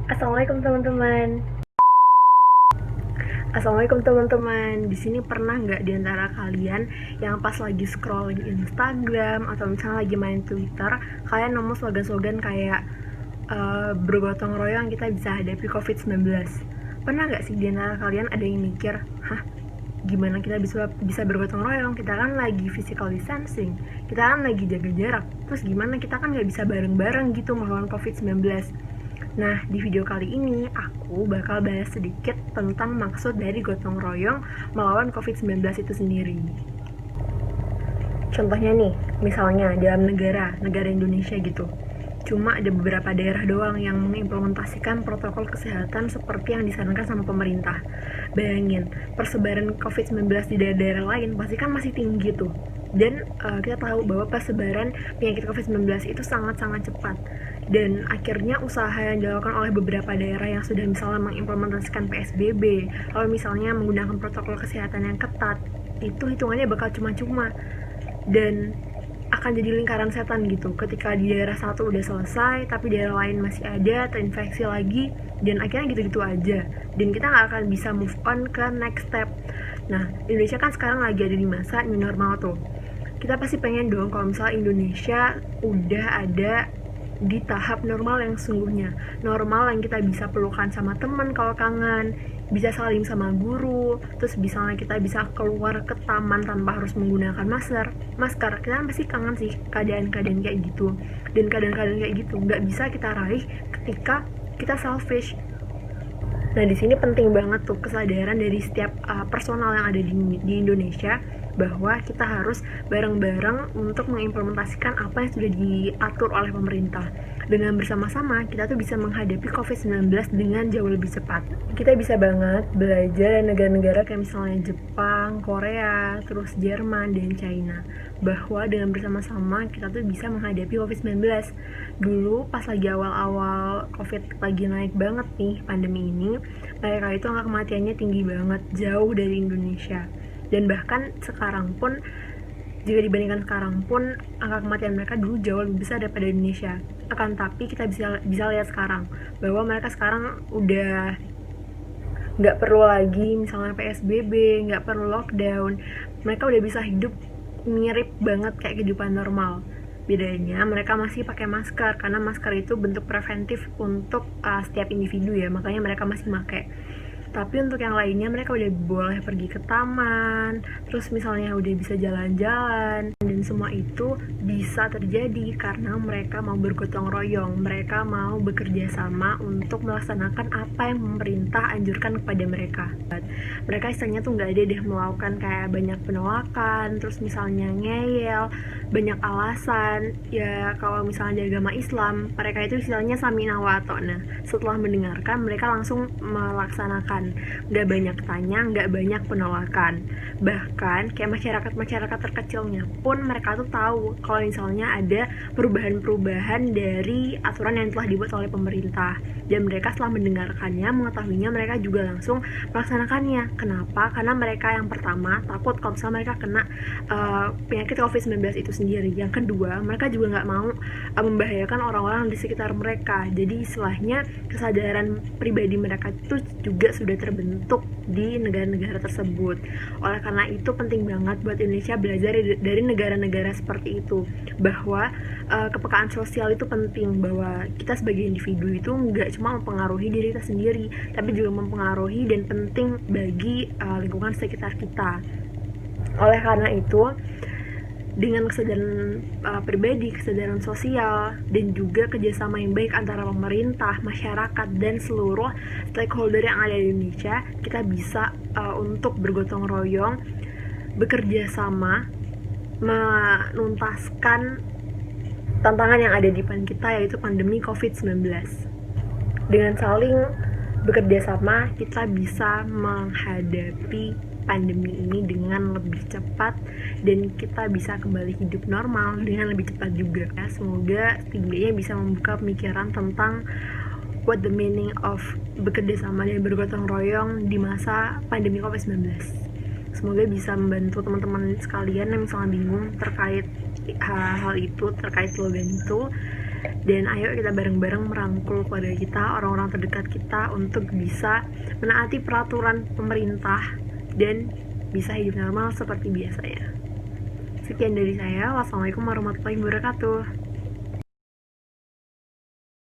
Assalamualaikum teman-teman. Assalamualaikum teman-teman. Di sini pernah nggak di antara kalian yang pas lagi scrolling Instagram atau misalnya lagi main Twitter, kalian nemu slogan-slogan kayak bergotong royong kita bisa hadapi COVID-19. Pernah nggak sih di antara kalian ada yang mikir, hah, gimana kita bisa bergotong royong? Kita kan lagi physical distancing, kita kan lagi jaga jarak. Terus gimana kita kan nggak bisa bareng-bareng gitu melawan COVID-19? Nah, di video kali ini aku bakal bahas sedikit tentang maksud dari gotong royong melawan COVID-19 itu sendiri. Contohnya nih, misalnya dalam negara Indonesia gitu. Cuma ada beberapa daerah doang yang mengimplementasikan protokol kesehatan seperti yang disarankan sama pemerintah. Bayangin, persebaran COVID-19 di daerah-daerah lain pasti kan masih tinggi tuh. Dan kita tahu bahwa persebaran penyakit COVID-19 itu sangat-sangat cepat. Dan akhirnya usaha yang dilakukan oleh beberapa daerah yang sudah misalnya mengimplementasikan PSBB, lalu misalnya menggunakan protokol kesehatan yang ketat, itu hitungannya bakal cuma-cuma. Dan akan jadi lingkaran setan gitu, ketika di daerah satu udah selesai tapi daerah lain masih ada, terinfeksi lagi, dan akhirnya gitu-gitu aja, dan kita nggak akan bisa move on ke next step. Nah, Indonesia kan sekarang lagi ada di masa new normal tuh. Kita pasti pengen dong kalau misalnya Indonesia udah ada di tahap normal yang sungguhnya, normal yang kita bisa pelukan sama teman kalau kangen, bisa saling sama guru, terus misalnya kita bisa keluar ke taman tanpa harus menggunakan masker. Kita kan pasti kangen sih keadaan-keadaan kayak gitu, dan keadaan-keadaan kayak gitu nggak bisa kita raih ketika kita selfish. Nah, di sini penting banget tuh kesadaran dari setiap personal yang ada di Indonesia bahwa kita harus bareng-bareng untuk mengimplementasikan apa yang sudah diatur oleh pemerintah. Dengan bersama-sama, kita tuh bisa menghadapi COVID-19 dengan jauh lebih cepat. Kita bisa banget belajar dari negara-negara kayak misalnya Jepang, Korea, terus Jerman, dan China. Bahwa dengan bersama-sama, kita tuh bisa menghadapi COVID-19. Dulu pas lagi awal-awal COVID lagi naik banget nih pandemi ini, mereka itu angka kematiannya tinggi banget, jauh dari Indonesia. Dan bahkan sekarang pun, jika dibandingkan sekarang pun, angka kematian mereka dulu jauh lebih besar daripada Indonesia. Akan tapi kita bisa lihat sekarang bahwa mereka sekarang udah nggak perlu lagi misalnya PSBB, nggak perlu lockdown. Mereka udah bisa hidup mirip banget kayak kehidupan normal. Bedanya mereka masih pakai masker, karena masker itu bentuk preventif untuk setiap individu ya, makanya mereka masih pakai. Tapi untuk yang lainnya mereka udah boleh pergi ke taman, terus misalnya udah bisa jalan-jalan, dan semua itu bisa terjadi karena mereka mau bergotong royong, mereka mau bekerja sama untuk melaksanakan apa yang pemerintah anjurkan kepada mereka. Mereka istilahnya tuh nggak ada deh melakukan kayak banyak penolakan, terus misalnya ngeyel, banyak alasan. Ya kalau misalnya di agama Islam, mereka itu istilahnya samina wa atona. Setelah mendengarkan, mereka langsung melaksanakan. Nggak banyak tanya, nggak banyak penolakan. Bahkan kayak masyarakat terkecilnya pun mereka tuh tahu kalau misalnya ada perubahan-perubahan dari aturan yang telah dibuat oleh pemerintah, dan mereka setelah mendengarkannya, mengetahuinya, mereka juga langsung melaksanakannya. Kenapa? Karena mereka yang pertama takut kalau misalnya mereka kena penyakit COVID-19 itu sendiri. Yang kedua, mereka juga nggak mau membahayakan orang-orang di sekitar mereka. Jadi istilahnya kesadaran pribadi mereka itu juga sudah terbentuk di negara-negara tersebut. Oleh karena itu penting banget buat Indonesia belajar dari negara-negara seperti itu, bahwa kepekaan sosial itu penting, bahwa kita sebagai individu itu nggak cuma mempengaruhi diri kita sendiri, tapi juga mempengaruhi dan penting bagi lingkungan sekitar kita. Oleh karena itu, dengan kesadaran pribadi, kesadaran sosial, dan juga kerjasama yang baik antara pemerintah, masyarakat, dan seluruh stakeholder yang ada di Indonesia, kita bisa untuk bergotong royong, bekerja sama, menuntaskan tantangan yang ada di depan kita, yaitu pandemi COVID-19. Dengan saling bekerja sama, kita bisa menghadapi pandemi ini dengan lebih cepat, dan kita bisa kembali hidup normal dengan lebih cepat juga. Semoga setidaknya bisa membuka pemikiran tentang what the meaning of bekerja sama dan bergotong royong di masa pandemi COVID-19. Semoga bisa membantu teman-teman sekalian yang misalnya bingung terkait hal itu, terkait slogan itu. Dan ayo kita bareng-bareng merangkul keluarga kita, orang-orang terdekat kita untuk bisa menaati peraturan pemerintah dan bisa hidup normal seperti biasanya. Sekian dari saya. Wassalamualaikum warahmatullahi wabarakatuh.